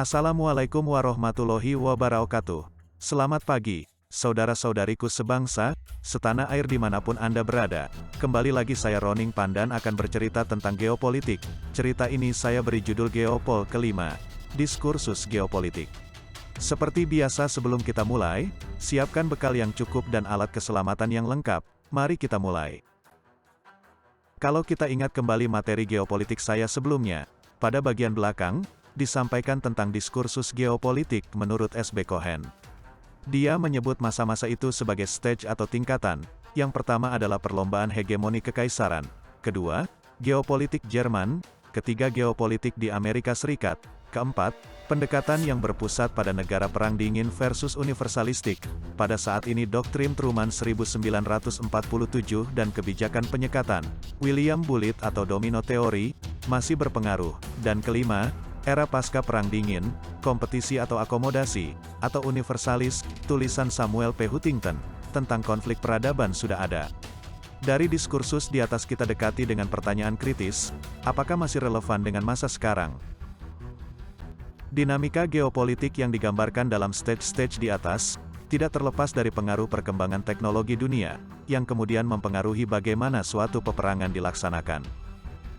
Assalamualaikum warahmatullahi wabarakatuh. Selamat pagi, saudara-saudariku sebangsa, setanah air dimanapun Anda berada. Kembali lagi saya Roning Pandan akan bercerita tentang geopolitik. Cerita ini saya beri judul Geopol kelima, Diskursus Geopolitik. Seperti biasa sebelum kita mulai, siapkan bekal yang cukup dan alat keselamatan yang lengkap. Mari kita mulai. Kalau kita ingat kembali materi geopolitik saya sebelumnya, pada bagian belakang, disampaikan tentang diskursus geopolitik menurut S.B. Cohen. Dia menyebut masa-masa itu sebagai stage atau tingkatan. Yang pertama adalah perlombaan hegemoni kekaisaran, kedua, geopolitik Jerman, ketiga geopolitik di Amerika Serikat, keempat, pendekatan yang berpusat pada negara perang dingin versus universalistik. Pada saat ini doktrin Truman 1947 dan kebijakan penyekatan, William Bullitt atau domino teori, masih berpengaruh. Dan kelima, era pasca Perang Dingin, kompetisi atau akomodasi, atau universalis, tulisan Samuel P. Huntington, tentang konflik peradaban sudah ada. Dari diskursus di atas kita dekati dengan pertanyaan kritis, apakah masih relevan dengan masa sekarang? Dinamika geopolitik yang digambarkan dalam stage-stage di atas, tidak terlepas dari pengaruh perkembangan teknologi dunia, yang kemudian mempengaruhi bagaimana suatu peperangan dilaksanakan.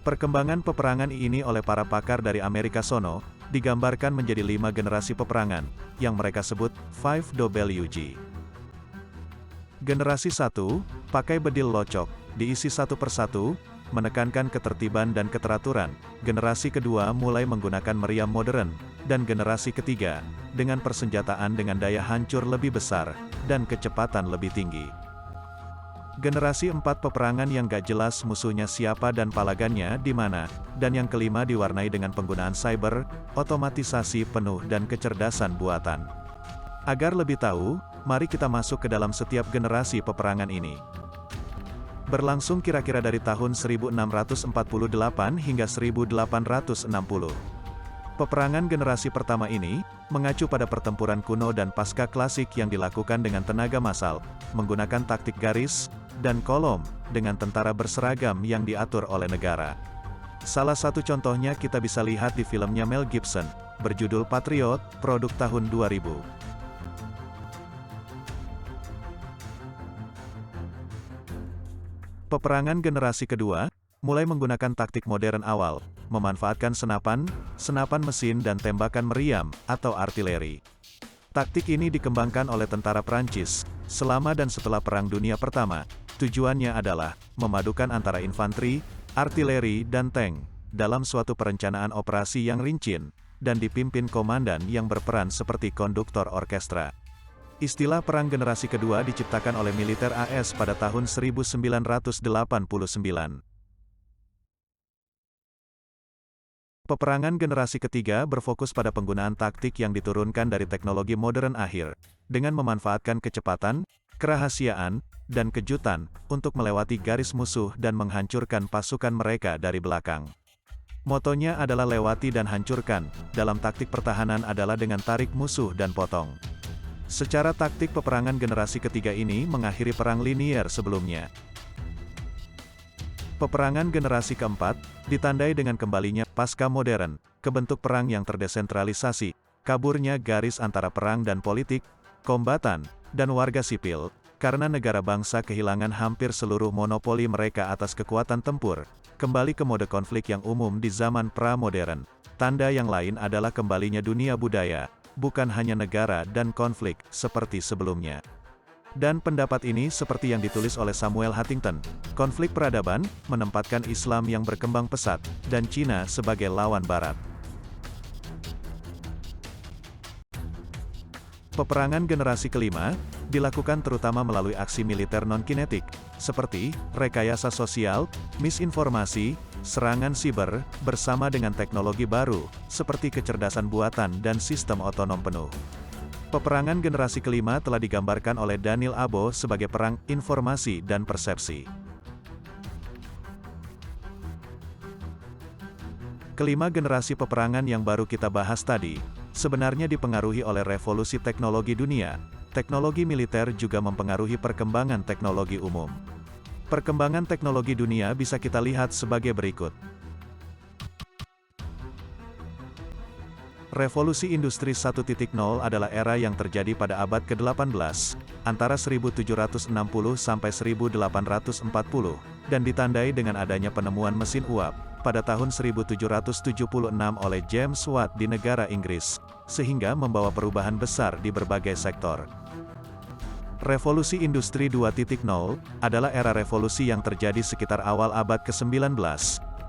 Perkembangan peperangan ini oleh para pakar dari Amerika sono, digambarkan menjadi 5 generasi peperangan, yang mereka sebut 5WG. Generasi 1, pakai bedil locok, diisi satu persatu, menekankan ketertiban dan keteraturan. Generasi kedua mulai menggunakan meriam modern, dan generasi ketiga, dengan persenjataan dengan daya hancur lebih besar, dan kecepatan lebih tinggi. Generasi 4 peperangan yang gak jelas musuhnya siapa dan palagannya di mana, dan yang kelima diwarnai dengan penggunaan cyber, otomatisasi penuh dan kecerdasan buatan. Agar lebih tahu, mari kita masuk ke dalam setiap generasi peperangan ini. Berlangsung kira-kira dari tahun 1648 hingga 1860. Peperangan generasi pertama ini, mengacu pada pertempuran kuno dan pasca klasik yang dilakukan dengan tenaga massal, menggunakan taktik garis, dan kolom, dengan tentara berseragam yang diatur oleh negara. Salah satu contohnya kita bisa lihat di filmnya Mel Gibson, berjudul Patriot, produk tahun 2000. Peperangan generasi kedua, mulai menggunakan taktik modern awal, memanfaatkan senapan, senapan mesin dan tembakan meriam, atau artileri. Taktik ini dikembangkan oleh tentara Prancis, selama dan setelah Perang Dunia Pertama. Tujuannya adalah, memadukan antara infanteri, artileri dan tank, dalam suatu perencanaan operasi yang rinci, dan dipimpin komandan yang berperan seperti konduktor orkestra. Istilah Perang Generasi Kedua diciptakan oleh militer AS pada tahun 1989. Peperangan generasi ketiga berfokus pada penggunaan taktik yang diturunkan dari teknologi modern akhir, dengan memanfaatkan kecepatan, kerahasiaan, dan kejutan, untuk melewati garis musuh dan menghancurkan pasukan mereka dari belakang. Motonya adalah lewati dan hancurkan, dalam taktik pertahanan adalah dengan tarik musuh dan potong. Secara taktik peperangan generasi ketiga ini mengakhiri perang linier sebelumnya. Peperangan generasi keempat, ditandai dengan kembalinya pasca modern, ke bentuk perang yang terdesentralisasi, kaburnya garis antara perang dan politik, kombatan, dan warga sipil, karena negara bangsa kehilangan hampir seluruh monopoli mereka atas kekuatan tempur, kembali ke mode konflik yang umum di zaman pra-modern. Tanda yang lain adalah kembalinya dunia budaya, bukan hanya negara dan konflik, seperti sebelumnya. Dan pendapat ini seperti yang ditulis oleh Samuel Huntington, konflik peradaban, menempatkan Islam yang berkembang pesat, dan Cina sebagai lawan Barat. Peperangan generasi kelima, dilakukan terutama melalui aksi militer non-kinetik, seperti, rekayasa sosial, misinformasi, serangan siber, bersama dengan teknologi baru, seperti kecerdasan buatan dan sistem otonom penuh. Peperangan generasi kelima telah digambarkan oleh Daniel Abo sebagai perang informasi dan persepsi. Kelima generasi peperangan yang baru kita bahas tadi, sebenarnya dipengaruhi oleh revolusi teknologi dunia. Teknologi militer juga mempengaruhi perkembangan teknologi umum. Perkembangan teknologi dunia bisa kita lihat sebagai berikut. Revolusi Industri 1.0 adalah era yang terjadi pada abad ke-18, antara 1760 sampai 1840, dan ditandai dengan adanya penemuan mesin uap, pada tahun 1776 oleh James Watt di negara Inggris, sehingga membawa perubahan besar di berbagai sektor. Revolusi Industri 2.0 adalah era revolusi yang terjadi sekitar awal abad ke-19,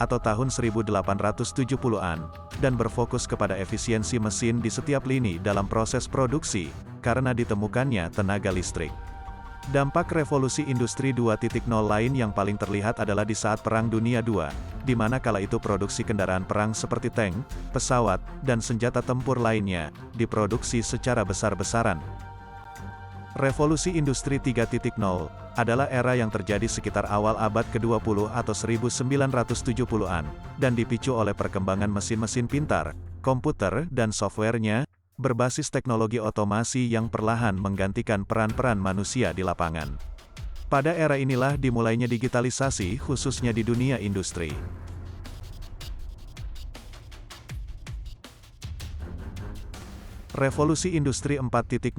atau tahun 1870-an, dan berfokus kepada efisiensi mesin di setiap lini dalam proses produksi, karena ditemukannya tenaga listrik. Dampak revolusi industri 2.0 lain yang paling terlihat adalah di saat Perang Dunia II, di mana kala itu produksi kendaraan perang seperti tank, pesawat, dan senjata tempur lainnya, diproduksi secara besar-besaran. Revolusi Industri 3.0 adalah era yang terjadi sekitar awal abad ke-20 atau 1970-an, dan dipicu oleh perkembangan mesin-mesin pintar, komputer, dan softwarenya, berbasis teknologi otomasi yang perlahan menggantikan peran-peran manusia di lapangan. Pada era inilah dimulainya digitalisasi khususnya di dunia industri. Revolusi Industri 4.0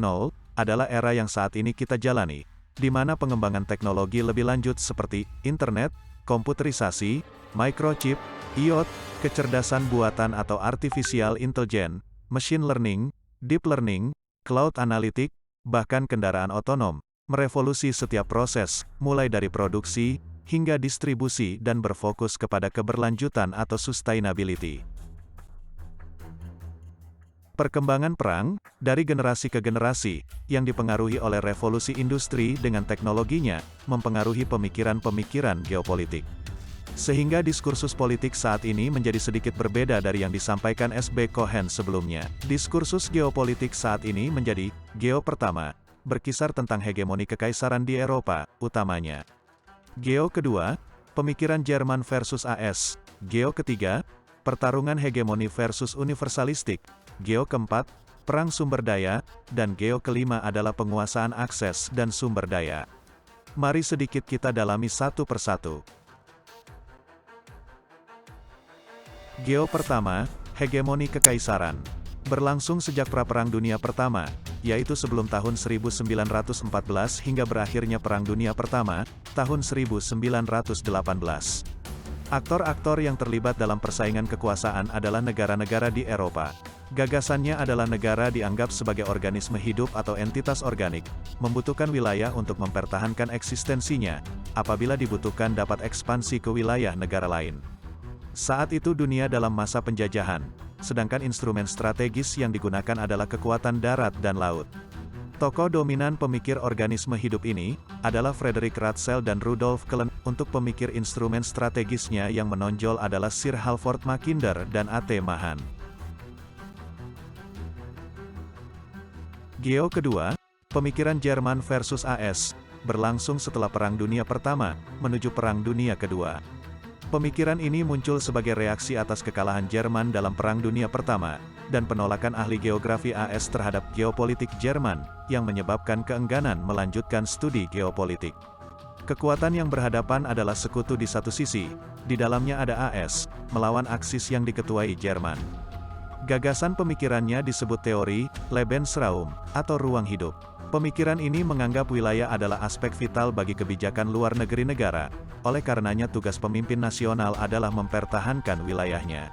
adalah era yang saat ini kita jalani, di mana pengembangan teknologi lebih lanjut seperti internet, komputerisasi, microchip, IoT, kecerdasan buatan atau artificial intelligence, machine learning, deep learning, cloud analytic, bahkan kendaraan otonom, merevolusi setiap proses, mulai dari produksi, hingga distribusi dan berfokus kepada keberlanjutan atau sustainability. Perkembangan perang, dari generasi ke generasi, yang dipengaruhi oleh revolusi industri dengan teknologinya, mempengaruhi pemikiran-pemikiran geopolitik. Sehingga diskursus politik saat ini menjadi sedikit berbeda dari yang disampaikan S.B. Cohen sebelumnya. Diskursus geopolitik saat ini menjadi, Geo pertama, berkisar tentang hegemoni kekaisaran di Eropa, utamanya. Geo kedua, pemikiran Jerman versus AS. Geo ketiga, pertarungan hegemoni versus universalistik. Geo keempat, perang sumber daya, dan geo kelima adalah penguasaan akses dan sumber daya. Mari sedikit kita dalami satu persatu. Geo pertama, hegemoni kekaisaran. Berlangsung sejak Pra-Perang Dunia Pertama, yaitu sebelum tahun 1914 hingga berakhirnya Perang Dunia Pertama, tahun 1918. Aktor-aktor yang terlibat dalam persaingan kekuasaan adalah negara-negara di Eropa. Gagasannya adalah negara dianggap sebagai organisme hidup atau entitas organik, membutuhkan wilayah untuk mempertahankan eksistensinya, apabila dibutuhkan dapat ekspansi ke wilayah negara lain. Saat itu dunia dalam masa penjajahan, sedangkan instrumen strategis yang digunakan adalah kekuatan darat dan laut. Tokoh dominan pemikir organisme hidup ini, adalah Frederick Ratzel dan Rudolf Kellen. Untuk pemikir instrumen strategisnya yang menonjol adalah Sir Halford Mackinder dan A.T. Mahan. Geo kedua, pemikiran Jerman versus AS, berlangsung setelah Perang Dunia Pertama, menuju Perang Dunia Kedua. Pemikiran ini muncul sebagai reaksi atas kekalahan Jerman dalam Perang Dunia Pertama, dan penolakan ahli geografi AS terhadap geopolitik Jerman, yang menyebabkan keengganan melanjutkan studi geopolitik. Kekuatan yang berhadapan adalah sekutu di satu sisi, di dalamnya ada AS, melawan Aksis yang diketuai Jerman. Gagasan pemikirannya disebut teori Lebensraum, atau ruang hidup. Pemikiran ini menganggap wilayah adalah aspek vital bagi kebijakan luar negeri negara, oleh karenanya tugas pemimpin nasional adalah mempertahankan wilayahnya.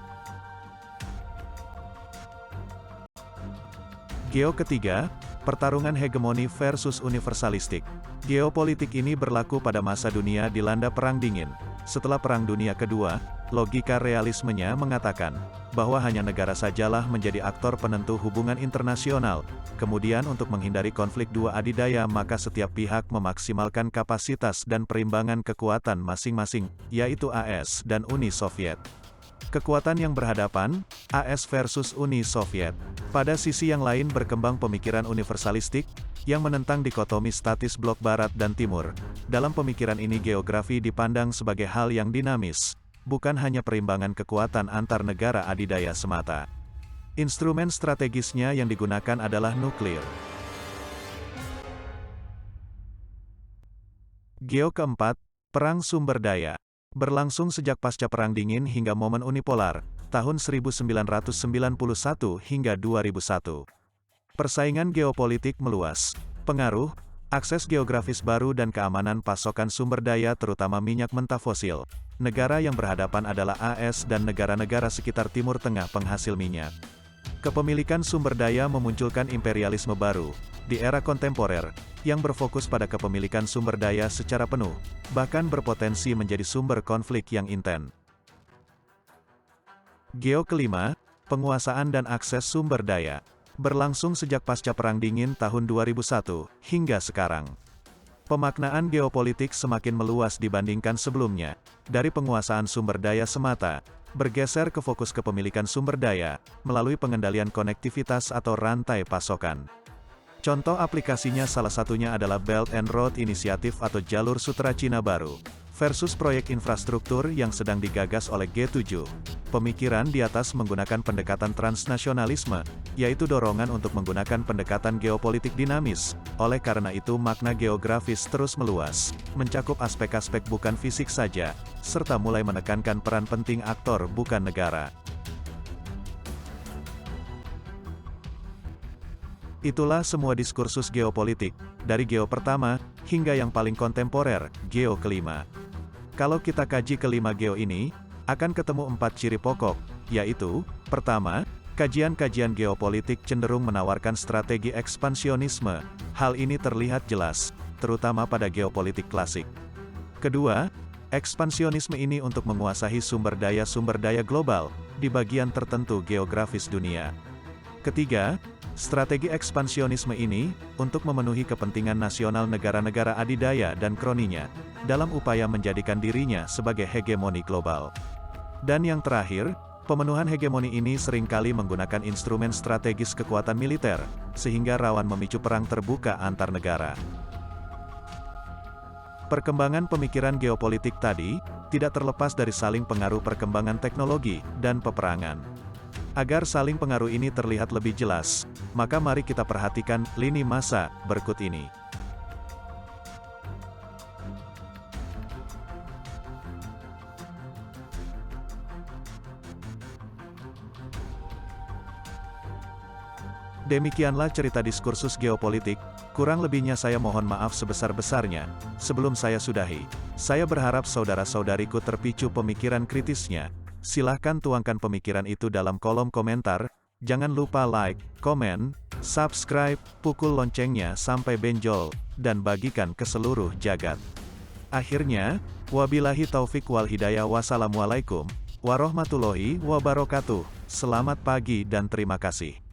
Geo ketiga, pertarungan hegemoni versus universalistik. Geopolitik ini berlaku pada masa dunia dilanda Perang Dingin. Setelah Perang Dunia Kedua, logika realismenya mengatakan bahwa hanya negara sajalah menjadi aktor penentu hubungan internasional. Kemudian untuk menghindari konflik dua adidaya maka setiap pihak memaksimalkan kapasitas dan perimbangan kekuatan masing-masing, yaitu AS dan Uni Soviet. Kekuatan yang berhadapan, AS versus Uni Soviet. Pada sisi yang lain berkembang pemikiran universalistik, yang menentang dikotomi statis blok barat dan timur. Dalam pemikiran ini geografi dipandang sebagai hal yang dinamis, bukan hanya perimbangan kekuatan antar negara adidaya semata. Instrumen strategisnya yang digunakan adalah nuklir. Geo keempat, perang sumber daya. Berlangsung sejak pasca Perang Dingin hingga momen unipolar, tahun 1991 hingga 2001. Persaingan geopolitik meluas. Pengaruh, akses geografis baru dan keamanan pasokan sumber daya terutama minyak mentah fosil. Negara yang berhadapan adalah AS dan negara-negara sekitar Timur Tengah penghasil minyak. Kepemilikan sumber daya memunculkan imperialisme baru di era kontemporer, yang berfokus pada kepemilikan sumber daya secara penuh, bahkan berpotensi menjadi sumber konflik yang intens. Geo kelima, penguasaan dan akses sumber daya, berlangsung sejak pasca Perang Dingin tahun 2001, hingga sekarang. Pemaknaan geopolitik semakin meluas dibandingkan sebelumnya, dari penguasaan sumber daya semata, bergeser ke fokus kepemilikan sumber daya, melalui pengendalian konektivitas atau rantai pasokan. Contoh aplikasinya salah satunya adalah Belt and Road Initiative atau Jalur Sutra Cina Baru, versus proyek infrastruktur yang sedang digagas oleh G7. Pemikiran di atas menggunakan pendekatan transnasionalisme, yaitu dorongan untuk menggunakan pendekatan geopolitik dinamis. Oleh karena itu makna geografis terus meluas, mencakup aspek-aspek bukan fisik saja, serta mulai menekankan peran penting aktor bukan negara. Itulah semua diskursus geopolitik, dari geo pertama, hingga yang paling kontemporer, geo kelima. Kalau kita kaji kelima geo ini, akan ketemu 4 ciri pokok, yaitu, pertama, kajian-kajian geopolitik cenderung menawarkan strategi ekspansionisme. Hal ini terlihat jelas, terutama pada geopolitik klasik. Kedua, ekspansionisme ini untuk menguasai sumber daya global, di bagian tertentu geografis dunia. Ketiga, strategi ekspansionisme ini, untuk memenuhi kepentingan nasional negara-negara adidaya dan kroninya, dalam upaya menjadikan dirinya sebagai hegemoni global. Dan yang terakhir, pemenuhan hegemoni ini seringkali menggunakan instrumen strategis kekuatan militer, sehingga rawan memicu perang terbuka antar negara. Perkembangan pemikiran geopolitik tadi, tidak terlepas dari saling pengaruh perkembangan teknologi dan peperangan. Agar saling pengaruh ini terlihat lebih jelas, maka mari kita perhatikan lini masa berikut ini. Demikianlah cerita diskursus geopolitik, kurang lebihnya saya mohon maaf sebesar-besarnya. Sebelum saya sudahi, saya berharap saudara-saudariku terpicu pemikiran kritisnya. Silahkan tuangkan pemikiran itu dalam kolom komentar, jangan lupa like, komen, subscribe, pukul loncengnya sampai benjol, dan bagikan ke seluruh jagat. Akhirnya, wabillahi taufik wal hidayah, wassalamualaikum warahmatullahi wabarakatuh. Selamat pagi dan terima kasih.